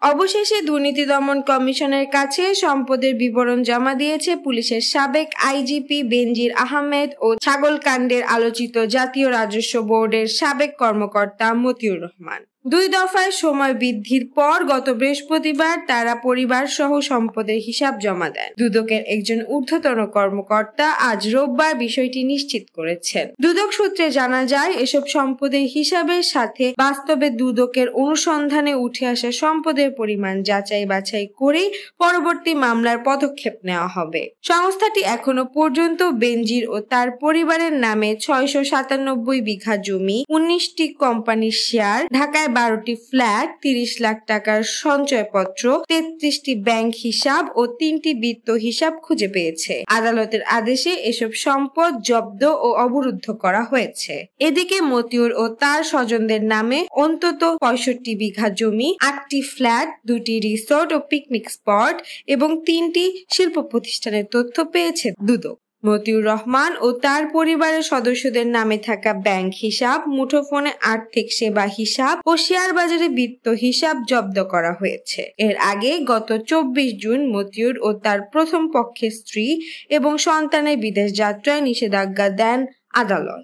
অবশেষে দুর্নীতি দমন কমিশনের কাছে সম্পদের বিবরণ জমা দিয়েছে পুলিশের সাবেক আইজিপি বেনজির আহমেদ ও ছাগলকাণ্ডের আলোচিত জাতীয় রাজস্ব বোর্ডের সাবেক কর্মকর্তা মতিউর রহমান। 2 দফায় সময় বৃদ্ধির পর গত বৃহস্পতিবার তারা পরিবার সহ সম্পদের হিসাব জমা দেন। দুদকের একজন ঊর্ধ্বতন কর্মকর্তা আজ রোববার বিষয়টি নিশ্চিত করেছেন। দুদক সূত্রে জানা যায়, এসব সম্পদের হিসাবের সাথে বাস্তবে দুদকের অনুসন্ধানে উঠে আসা সম্পদের পরিমাণ যাচাই বাছাই করেই পরবর্তী মামলার পদক্ষেপ নেওয়া হবে। সংস্থাটি এখনো পর্যন্ত বেনজির ও তার পরিবারের নামে 697 বিঘা জমি, 19টি কোম্পানির শেয়ার, ঢাকায় 12টি ফ্ল্যাট, 30 লাখ টাকার সঞ্চয়পত্র, 33টি ব্যাংক হিসাব ও 3টি বিত্ত হিসাব খুঁজে পেয়েছে। আদালতের আদেশে এসব সম্পদ জব্দ ও অবরুদ্ধ করা হয়েছে। এদিকে মতিউর ও তার স্বজনদের নামে অন্তত 65 বিঘা জমি, 8টি ফ্ল্যাট, 2টি রিসোর্ট ও পিকনিক স্পট এবং 3টি শিল্প প্রতিষ্ঠানের তথ্য পেয়েছে দুদক। মতিউর রহমান ও তার পরিবারের সদস্যদের নামে থাকা ব্যাংক হিসাব, মুঠোফোনে আর্থিক সেবা হিসাব ও শেয়ার বাজারে বিত্ত হিসাব জব্দ করা হয়েছে। এর আগে গত 24 জুন মতিউর ও তার প্রথম পক্ষের স্ত্রী এবং সন্তানের বিদেশ যাত্রায় নিষেধাজ্ঞা দেন আদালত।